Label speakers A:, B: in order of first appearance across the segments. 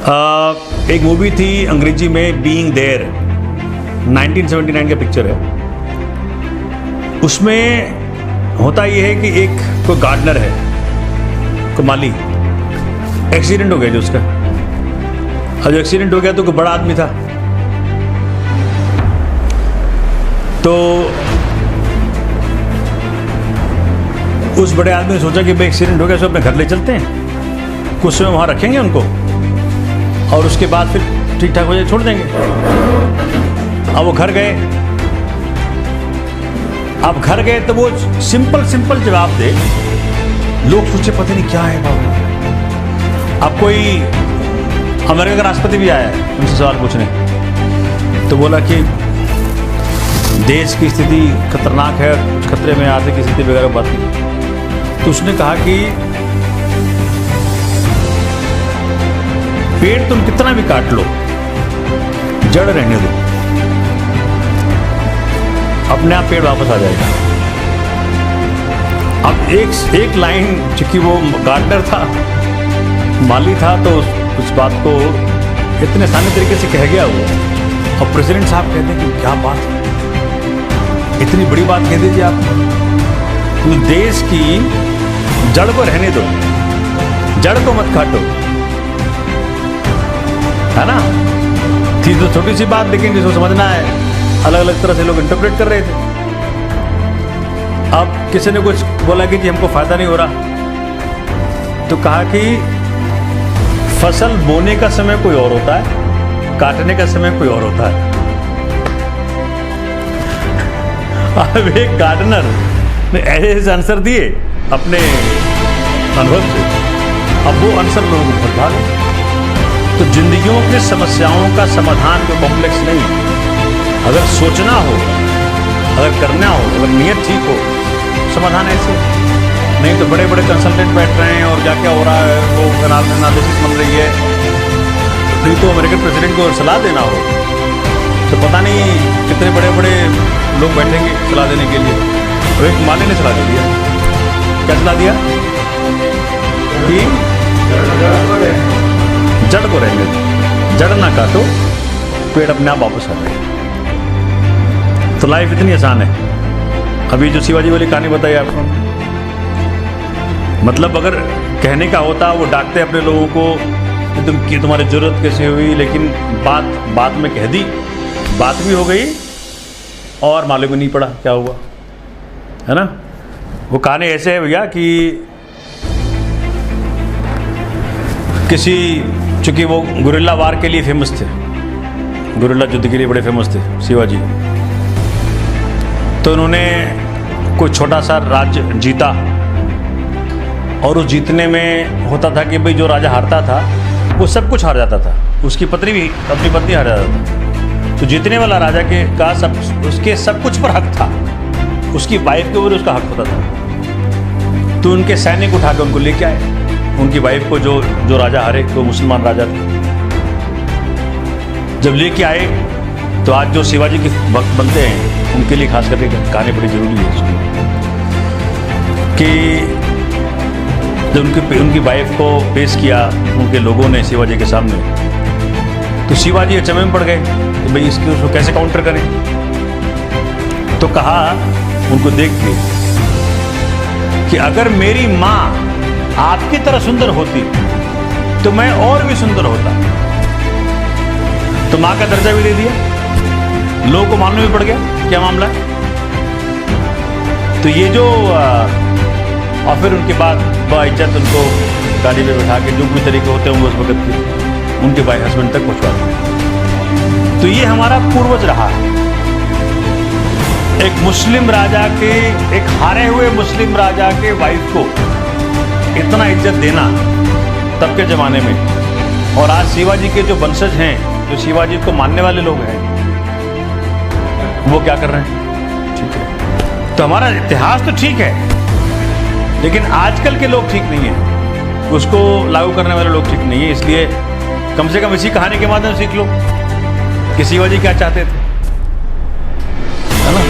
A: एक मूवी थी अंग्रेजी में बीइंग देयर, 1979 का पिक्चर है। उसमें होता ये है कि एक कोई गार्डनर है, कोई माली, एक्सीडेंट हो गया जो उसका। और जो एक्सीडेंट हो गया तो कोई बड़ा आदमी था, तो उस बड़े आदमी ने सोचा कि भाई एक्सीडेंट हो गया, सो अपने घर ले चलते हैं, कुछ समय वहाँ रखेंगे उनको और उसके बाद फिर ठीक ठाक हो जाए छोड़ देंगे। अब वो घर गए। अब घर गए तो वो सिंपल जवाब दे। लोग सोचे पता नहीं क्या है बाबू। अब कोई अमेरिका का राष्ट्रपति भी आया है उनसे सवाल पूछने, तो बोला कि देश की स्थिति खतरनाक है, खतरे में, आर्थिक स्थिति वगैरह बात की। तो उसने कहा कि पेड़ तुम कितना भी काट लो, जड़ रहने दो, अपने आप पेड़ वापस आ जाएगा। अब एक लाइन, चूंकि वो गार्डनर था, माली था, तो उस बात को इतने आसानी तरीके से कह गया वो। और प्रेसिडेंट साहब कहते हैं कि क्या बात है, इतनी बड़ी बात कह दीजिए आप। तो देश की जड़ को रहने दो, जड़ को मत काटो, है ना। थी तो छोटी सी बात, लेकिन जिसको समझना है अलग अलग तरह से लोग इंटरप्रेट कर रहे थे। अब किसी ने कुछ बोला कि जी हमको फायदा नहीं हो रहा, तो कहा कि फसल बोने का समय कोई और होता है, काटने का समय कोई और होता है। अब एक गार्डनर ने ऐसे आंसर दिए अपने अनुभव से, अब वो आंसर लोगों को बहुत भागे। तो जिंदगियों की समस्याओं का समाधान जो कॉम्प्लेक्स नहीं, अगर सोचना हो, अगर करना हो, अगर नियत ठीक हो, समाधान ऐसे। नहीं तो बड़े बड़े कंसल्टेंट बैठ रहे हैं और क्या क्या हो रहा है, वो एनालिसिस बन रही है। नहीं तो अमेरिकन प्रेसिडेंट को सलाह देना हो तो पता नहीं कितने बड़े बड़े लोग बैठेंगे सलाह देने के लिए। और एक माली ने सलाह दे दिया। क्या सलाह दिया कि जड़ को रहने दो, जड़ ना काटो, पेड़ अपने आप वापस आ जाए। तो लाइफ इतनी आसान है। अभी जो शिवाजी वाली कहानी बताई आपको, मतलब अगर कहने का होता, वो डांटते अपने लोगों को कि तुम्हारी जरूरत कैसे हुई, लेकिन बात में कह दी, बात भी हो गई और मालूम ही नहीं पड़ा क्या हुआ, है ना। वो कहानी ऐसे है भैया कि किसी, चूंकि वो गुरिल्ला वार के लिए फेमस थे, गुरिल्ला युद्ध के लिए बड़े फेमस थे शिवाजी, तो उन्होंने कोई छोटा सा राज्य जीता। और उस जीतने में होता था कि भाई जो राजा हारता था वो सब कुछ हार जाता था, उसकी पत्नी भी, अपनी पत्नी हार जाता था। तो जीतने वाला राजा के का उसके सब कुछ पर हक था, उसकी वाइफ के ऊपर उसका हक होता था। तो उनके सैनिक उठा के उनको लेके आए, उनकी वाइफ को, जो राजा हारे, तो मुसलमान राजा थे। जब लेके आए तो आज जो शिवाजी के भक्त बनते हैं उनके लिए खास करके कहानी बड़ी जरूरी है कि जब उनकी वाइफ को पेश किया उनके लोगों ने शिवाजी के सामने, तो शिवाजी अचंभे में पड़ गए कि भाई उसको कैसे काउंटर करें। तो कहा उनको देख के कि अगर मेरी माँ आपकी तरह सुंदर होती तो मैं और भी सुंदर होता। तो माँ का दर्जा भी दे दिया, लोगों को मालूम भी पड़ गया क्या मामला है। तो ये जो और फिर उनके बाद बाइज्जत उनको गाड़ी में बैठा के जो भी तरीके होते हैं उस वक्त के उनके भाई हस्बैंड तक पहुंचवा दिए। तो ये हमारा पूर्वज रहा है। एक मुस्लिम राजा के, एक हारे हुए मुस्लिम राजा के वाइफ को इतना इज्जत देना तब के जमाने में। और आज शिवाजी के जो वंशज हैं, जो शिवाजी को मानने वाले लोग हैं, वो क्या कर रहे हैं। ठीक है, तो हमारा इतिहास तो ठीक है, लेकिन आजकल के लोग ठीक नहीं है, उसको लागू करने वाले लोग ठीक नहीं है। इसलिए कम से कम इसी कहानी के माध्यम से सीख लो कि शिवाजी क्या चाहते थे, है ना।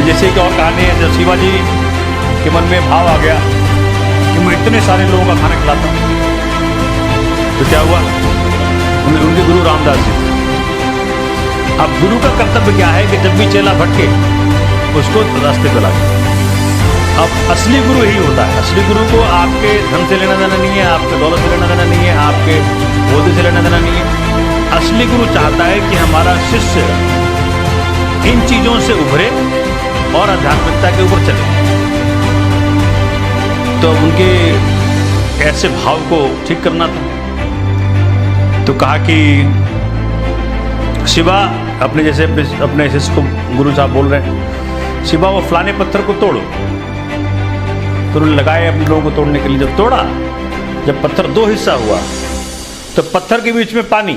A: जैसे कि और कहानी है, जब शिवाजी के मन में भाव आ गया कि मैं इतने सारे लोगों का खाना खिलाता हूँ, तो क्या हुआ, उनके गुरु रामदास जी। अब गुरु का कर्तव्य क्या है कि जब भी चेला भटके उसको रास्ते पे लाए। अब असली गुरु यही होता है। असली गुरु को आपके धन से लेना देना नहीं है, आपके दौलत से लेना देना नहीं है, आपके ओहदे से लेना देना नहीं है। असली गुरु चाहता है कि हमारा शिष्य इन चीजों से उभरे और आध्यात्मिकता के ऊपर चले। तो उनके ऐसे भाव को ठीक करना था। तो कहा कि शिवा, अपने जैसे अपने शिष्य को गुरु साहब बोल रहे हैं, शिवा वो फलाने पत्थर को तोड़ो। तो उन्होंने लगाए अपने लोगों को तोड़ने के लिए। जब तोड़ा, जब पत्थर दो हिस्सा हुआ तो पत्थर के बीच में पानी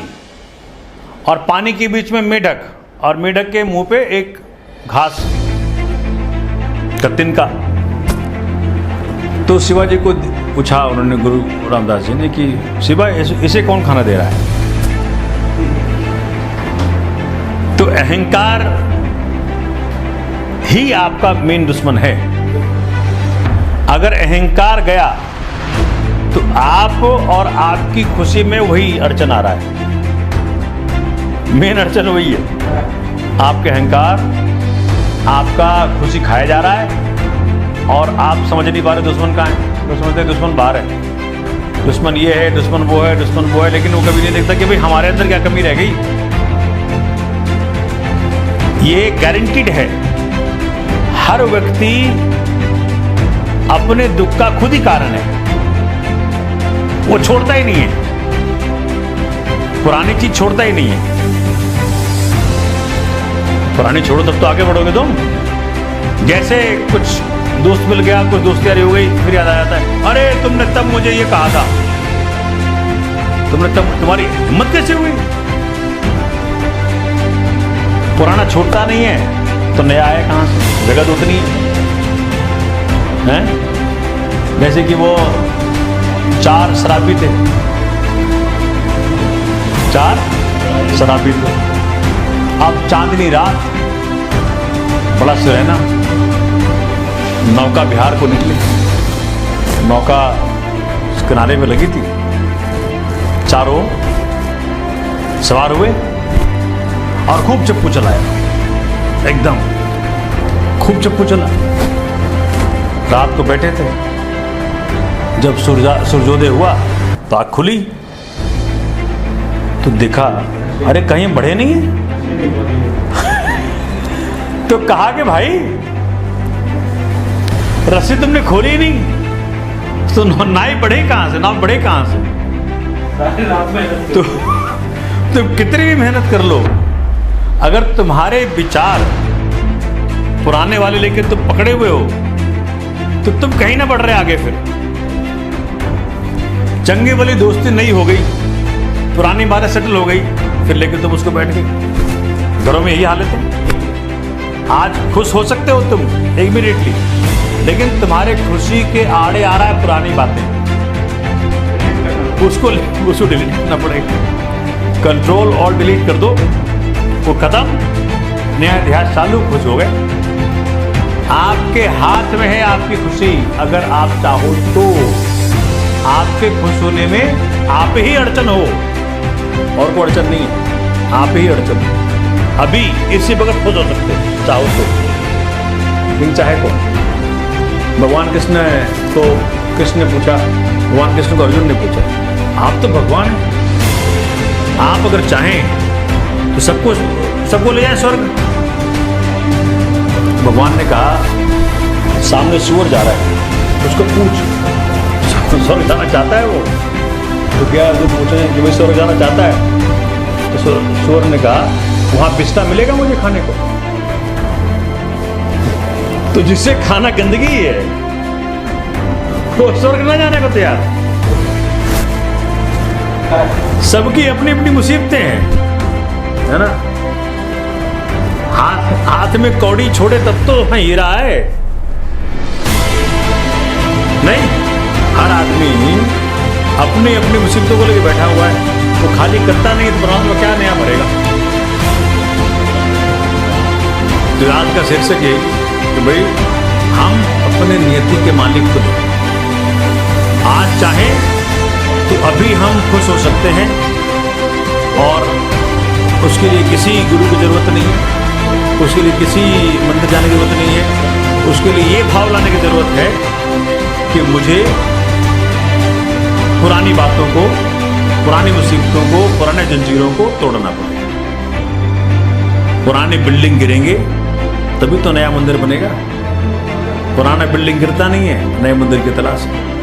A: और पानी के बीच में मेढक और मेढक के मुंह पे एक घास का तिनका। तो शिवाजी को पूछा उन्होंने गुरु रामदास जी ने कि शिवा इसे कौन खाना दे रहा है? तो अहंकार ही आपका मेन दुश्मन है। अगर अहंकार गया तो आप और आपकी खुशी में वही अड़चन आ रहा है। मेन अड़चन वही है, आपके अहंकार आपका खुशी खाया जा रहा है और आप समझ नहीं पा रहे दुश्मन कहाँ है। तो समझते दुश्मन बाहर है, दुश्मन ये है, दुश्मन वो है, दुश्मन वो है, लेकिन वो कभी नहीं देखता कि भाई हमारे अंदर क्या कमी रह गई। ये गारंटीड है, हर व्यक्ति अपने दुख का खुद ही कारण है, वो छोड़ता ही नहीं है, पुरानी चीज छोड़ता ही नहीं है। पुरानी छोड़ो तब तो आगे बढ़ोगे तुम। जैसे कुछ दोस्त मिल गया, कुछ दोस्ती यारी हो गई, फिर याद आ जाता है, अरे तुमने तब मुझे ये कहा था, तुमने तब, तुम्हारी हिम्मत कैसे हुई? पुराना छोड़ता नहीं है तो नया आया कहां से? जगत उतनी है। जैसे कि वो 4 शराबी थे, 4 शराबी थे। अब चांदनी रात, बड़ा सुरैना, नौका बिहार को निकली, नौका किनारे में लगी थी, चारों सवार हुए और खूब चप्पू चलाया, एकदम खूब चप्पू चला। रात को बैठे थे, जब सूर्योदय हुआ तो आँख खुली तो देखा, अरे कहीं बढ़े नहीं है। तो कहा कि भाई रस्सी तुमने खोली नहीं तो नाई बढ़े कहां से, नाव बढ़े कहां से? तो तुम कितनी भी मेहनत कर लो, अगर तुम्हारे विचार पुराने वाले लेके तुम पकड़े हुए हो तो तुम कहीं ना बढ़ रहे आगे। फिर चंगे वाली दोस्ती नहीं हो गई, पुरानी बातें सेटल हो गई, फिर लेके तुम उसको बैठ गए। घरों में यही हालत है। आज खुश हो सकते हो तुम इमीडिएटली, लेकिन तुम्हारे खुशी के आड़े आ रहा है पुरानी बातें, उसको डिलीट करना पड़ेगा। कंट्रोल और डिलीट कर दो, वो खत्म, नया इतिहास चालू, खुश हो गए। आपके हाथ में है आपकी खुशी, अगर आप चाहो तो। आपके खुश होने में आप ही अड़चन हो, और कोई अड़चन नहीं है, आप ही अड़चन हो। अभी इसी वक्त खुश हो सकते हो चाहो तो, लेकिन चाहे तो। भगवान कृष्ण को कृष्ण ने पूछा, भगवान कृष्ण को अर्जुन ने पूछा, आप तो भगवान हैं, आप अगर चाहें तो सबको ले जाए स्वर्ग। भगवान ने कहा, सामने सूअर जा रहा है, उसको पूछ स्वर्ग जाना चाहता है वो? तो क्या अर्जुन पूछे कि भाई स्वर्ग जाना चाहता है? तो सूअर ने कहा, वहां पिस्ता मिलेगा मुझे खाने को? तो जिससे खाना गंदगी है वो स्वर्ग ना जाने को तैयार। सबकी अपनी अपनी मुसीबतें हैं, है ना। हाथ में कौड़ी छोड़े तब तो हीरा है। नहीं, हर आदमी अपनी अपनी मुसीबतों को लेकर बैठा हुआ है, वो खाली करता नहीं तो परमात्मा क्या नया मरेगा। तो आज का शीर्षक ये कि भाई हम अपने नियति के मालिक खुद हैं। आज चाहे तो अभी हम खुश हो सकते हैं, और उसके लिए किसी गुरु की जरूरत नहीं है, उसके लिए किसी मंदिर जाने की जरूरत नहीं है। उसके लिए ये भाव लाने की जरूरत है कि मुझे पुरानी बातों को, पुरानी मुसीबतों को, पुराने जंजीरों को तोड़ना पड़ेगा। पुरानी बिल्डिंग गिरेंगे तभी तो नया मंदिर बनेगा। पुराना बिल्डिंग गिरता नहीं है, नए मंदिर की तलाश है।